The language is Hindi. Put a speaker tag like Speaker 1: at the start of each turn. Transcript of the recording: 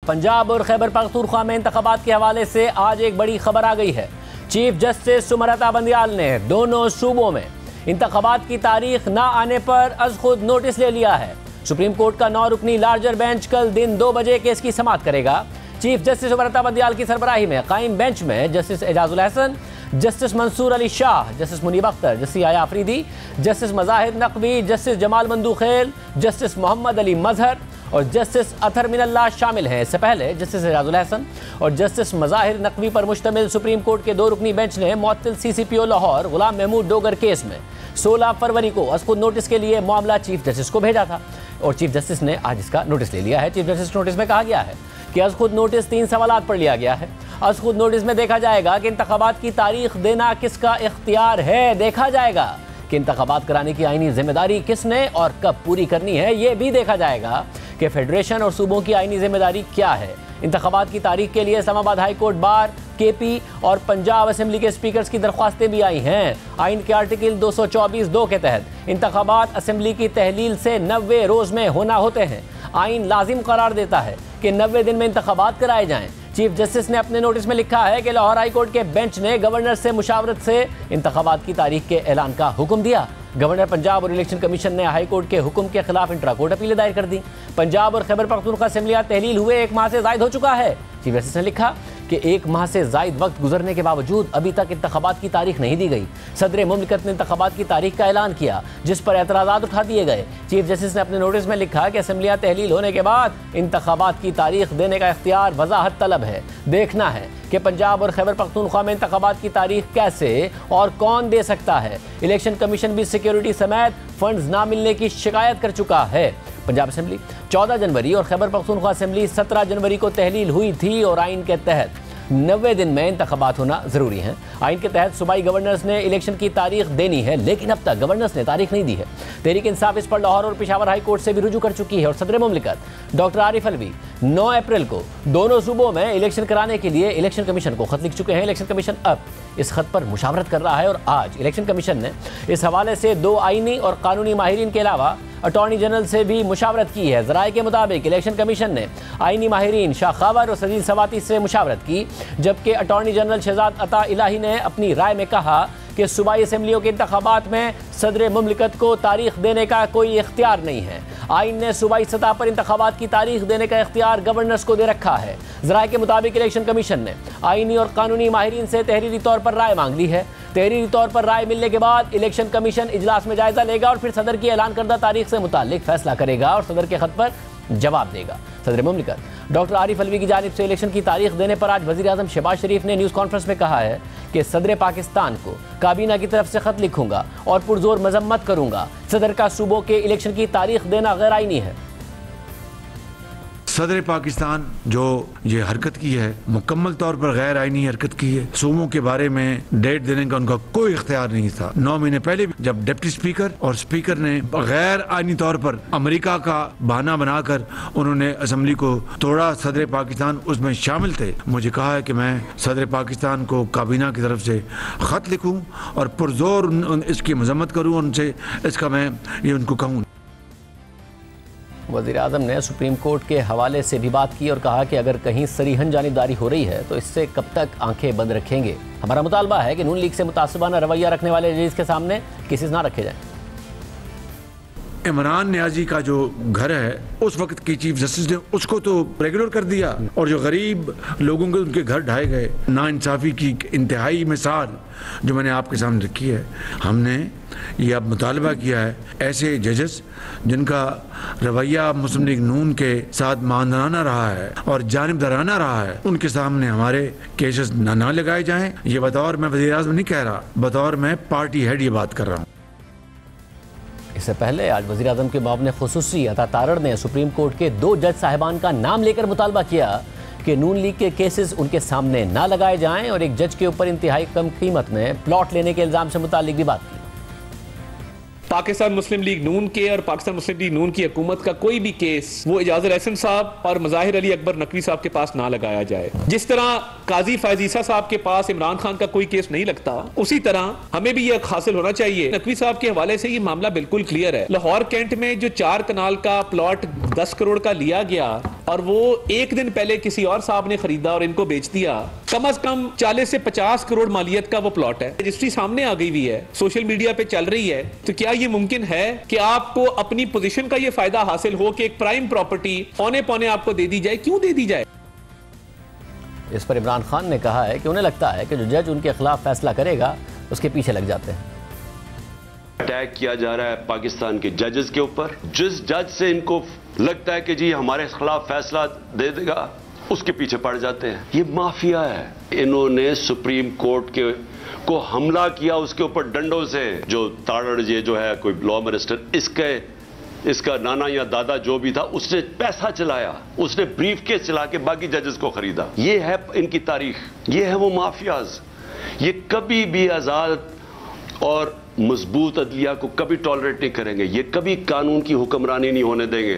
Speaker 1: पंजाब और खैबर पख्तूनख्वा में इंतखाबात के हवाले से आज एक बड़ी खबर आ गई है। चीफ जस्टिस सुमरता बंदियाल ने दोनों सूबों में इंतखाबात की तारीख न आने पर अज खुद नोटिस ले लिया है। सुप्रीम कोर्ट का 9 रुकनी लार्जर बेंच कल दिन 2 बजे केस की समाअत करेगा। चीफ जस्टिस सुमरता बंदियाल की सरबराही में कायम बेंच में justice Ejazul Hasan, justice Mansoor Ali Shah, justice Munib Akhtar, justice Yahya Afridi, justice Mazahir Naqvi, justice Jamal Mandokhail, justice Mohammad Ali Mazhar और जस्टिस अथर मिनल्लाह शामिल हैं। इससे पहले जस्टिस एजाजुल हसन और जस्टिस मज़ाहिर नकवी पर मुश्तमिल सुप्रीम कोर्ट के 2 रुकनी बेंच ने मुअत्तल CCPO लाहौर गुलाम महमूद डोगर केस में 16 फरवरी को अज खुद नोटिस के लिए मामला चीफ जस्टिस को भेजा था और चीफ जस्टिस ने आज इसका नोटिस ले लिया है। चीफ जस्टिस नोटिस में कहा गया है कि अज खुद नोटिस 3 सवालात पर लिया गया है। अज खुद नोटिस में देखा जाएगा कि इंतखाबात की तारीख देना किसका इख्तियार है, देखा जाएगा कि इंतखाबात कराने की आईनी जिम्मेदारी किसने और कब पूरी करनी है, ये भी देखा जाएगा कि फेडरेशन और सूबों की आईनी जिम्मेदारी क्या है। इंतखाबात की तारीख के लिए इस्लामाबाद हाई कोर्ट, बार, KP और पंजाब असेंबली के स्पीकर्स की दरख्वास्तें भी आई हैं। आइन के आर्टिकल 224(2) के तहत इंतखाबात असेंबली की तहलील से 90 रोज़ में होना होते हैं। आइन लाजिम करार देता है कि 90 दिन में इंतखाबात कराए जाएं। चीफ जस्टिस ने अपने नोटिस में लिखा है कि लाहौर हाई कोर्ट के बेंच ने गवर्नर से मुशावरत से इंतखाबात की तारीख के ऐलान का हुक्म दिया। गवर्नर पंजाब और इलेक्शन कमीशन ने हाई कोर्ट के हुक्म के खिलाफ इंट्रा कोर्ट अपीलें दायर कर दी। पंजाब और खैबर पख्तूनख्वा असेंबलियां तहलील हुए 1 माह से जायद हो चुका है। चीफ जस्टिस ने लिखा कि 1 माह से जायद वक्त गुजरने के बावजूद अभी तक इंतखाबात की तारीख नहीं दी गई। सदर मुमलिकत ने इंतखाबात की तारीख का ऐलान किया, जिस पर एतराज़ात उठा दिए गए। चीफ जस्टिस ने अपने नोटिस में लिखा कि असेंबलियां तहलील होने के बाद इंतखाबात की तारीख देने का इख्तियार वजाहत तलब है। देखना है कि पंजाब और खैबर पख्तूनख्वा में इंतखाबात की तारीख कैसे और कौन दे सकता है। इलेक्शन कमीशन भी सिक्योरिटी समेत फंड्स ना मिलने की शिकायत कर चुका है। पंजाब असेंबली 14 जनवरी और खैबर पख्तूनख्वा असेंबली 17 जनवरी को तहलील हुई थी और आइन के तहत 90 दिन में इंतखाबात होना ज़रूरी है। आइन के तहत सूबाई गवर्नर्स ने इलेक्शन की तारीख देनी है, लेकिन अब तक गवर्नर्स ने तारीख नहीं दी है। तहरीक इंसाफ इस पर लाहौर और पेशावर हाई कोर्ट से भी रुजू कर चुकी है और सदर मुमलिकत डॉक्टर आरिफ अलवी 9 अप्रैल को दोनों सूबों में इलेक्शन कराने के लिए इलेक्शन कमीशन को खत लिख चुके हैं। इलेक्शन कमीशन अब इस खत पर मुशावरत कर रहा है और आज इलेक्शन कमीशन ने इस हवाले से 2 आईनी और कानूनी माहिरीन के अलावा अटॉर्नी जनरल से भी मुशावरत की है। ज़राए के मुताबिक इलेक्शन कमीशन ने आईनी माहिरीन शाह खावर और सजील सवाती से मुशावरत की, जबकि अटॉर्नी जनरल शहजाद अता इलाही ने अपनी राय में कहा कि सूबाई असेंबलियों के इंतखाबात में सदर मुमलिकत को तारीख देने का कोई इख्तियार नहीं है। आइन ने सूबाई सतह पर इंतखाबात की तारीख देने का इख्तियार गवर्नर्स को दे रखा है। ज़राए के मुताबिक इलेक्शन कमीशन ने आइनी और कानूनी माहिरीन से तहरीरी तौर पर राय मांग ली है। तहरीरी तौर पर राय मिलने के बाद इलेक्शन कमीशन इजलास में जायजा लेगा और फिर सदर की ऐलान करदा तारीख से मुताल्लिक फैसला करेगा और सदर के खत पर जवाब देगा। सदर मुमलिकत डॉक्टर आरिफ अलवी की जानिब से इलेक्शन की तारीख देने पर आज वज़ीर आज़म शहबाज शरीफ ने न्यूज़ कॉन्फ्रेंस में कहा है कि सदर पाकिस्तान को काबीना की तरफ से खत लिखूंगा और पुरजोर मजम्मत करूंगा। सदर का सूबों के इलेक्शन की तारीख देना गैर आईनी है।
Speaker 2: सदर पाकिस्तान जो ये हरकत की है मुकम्मल तौर पर गैर आईनी हरकत की है। सूबों के बारे में डेट देने का उनका कोई इख्तियार नहीं था। 9 महीने पहले जब डिप्टी स्पीकर और स्पीकर ने गैर आईनी तौर पर अमेरिका का बहाना बनाकर उन्होंने असेंबली को तोड़ा, सदर पाकिस्तान उसमें शामिल थे। मुझे कहा है कि मैं सदर पाकिस्तान को काबीना की तरफ से ख़त लिखूँ और पुरजोर इसकी मजम्मत करूँ, उनसे इसका मैं ये उनको कहूँ।
Speaker 1: वज़ीर आज़म ने सुप्रीम कोर्ट के हवाले से भी बात की और कहा कि अगर कहीं सरीहन जानिबदारी हो रही है तो इससे कब तक आंखें बंद रखेंगे। हमारा मुतालबा है कि नून लीग से मुतासिबाना रवैया रखने वाले जजेस के सामने केसेस ना रखे जाएं।
Speaker 2: इमरान न्याजी का जो घर है उस वक्त की चीफ जस्टिस ने उसको तो रेगुलर कर दिया और जो गरीब लोगों के उनके घर ढाए गए, नाइंसाफ़ी की इंतहाई मिसाल जो मैंने आपके सामने रखी है। हमने ये अब मुतालबा किया है ऐसे जजेस जिनका रवैया मुस्लिम लीग नून के साथ मानदाना रहा है और जानिबदाराना रहा है, उनके सामने हमारे केसेस ना लगाए जाएं। ये बतौर मैं वज़ीर आज़म नहीं कह रहा, बतौर मैं पार्टी हेड ये बात कर रहा हूँ।
Speaker 1: इससे पहले आज वज़ीर आज़म के मुआविन खुसूसी अता तारड़ ने सुप्रीम कोर्ट के 2 जज साहिबान का नाम लेकर मुतालबा किया कि नून लीग के केसेस उनके सामने ना लगाए जाएं और एक जज के ऊपर इंतहाई कम कीमत में प्लॉट लेने के इल्ज़ाम से मुताल्लिक भी बात की।
Speaker 3: पाकिस्तान मुस्लिम लीग नून के और पाकिस्तान मुस्लिम लीग नून की हुकूमत का कोई भी केस वो एजाजुल हसन साहब और मज़ाहिर अली अकबर नकवी साहब के पास ना लगाया जाए। जिस तरह काजी फायजीसा साहब के पास इमरान खान का कोई केस नहीं लगता, उसी तरह हमें भी यह हासिल होना चाहिए। नकवी साहब के हवाले से ये मामला बिल्कुल क्लियर है। लाहौर कैंट में जो 4 कनाल का प्लॉट 10 करोड़ का लिया गया, और वो एक दिन पहले किसी और साहब ने खरीदा और इनको बेच दिया, कम से कम 40 से 50 करोड़ मालियत का वो प्लॉट है। रजिस्ट्री सामने आ गई हुई है, सोशल मीडिया पे चल रही है। तो क्या ये मुमकिन है कि आपको अपनी पोजीशन का ये फायदा हासिल हो कि एक प्राइम प्रॉपर्टी औने पौने आपको दे दी जाए? क्यों दे दी जाए?
Speaker 1: इस पर इमरान खान ने कहा है कि उन्हें लगता है कि जो जज उनके खिलाफ फैसला करेगा उसके पीछे लग जाते हैं।
Speaker 4: अटैक किया जा रहा है पाकिस्तान के जजेस के ऊपर। जिस जज से इनको लगता है कि जी हमारे खिलाफ फैसला दे देगा, उसके पीछे पड़ जाते हैं। ये माफिया है। इन्होंने सुप्रीम कोर्ट को हमला किया, उसके ऊपर डंडों से। जो ताड़ड़ ये जो है कोई लॉ मिनिस्टर, इसका नाना या दादा जो भी था, उसने पैसा चलाया, उसने ब्रीफ केस चला के बाकी जजेस को खरीदा। ये है इनकी तारीख, ये है वो माफियाज। ये कभी भी आजाद और मजबूत अदलिया को कभी टॉलरेट नहीं करेंगे। ये कभी कानून की हुक्मरानी नहीं होने देंगे।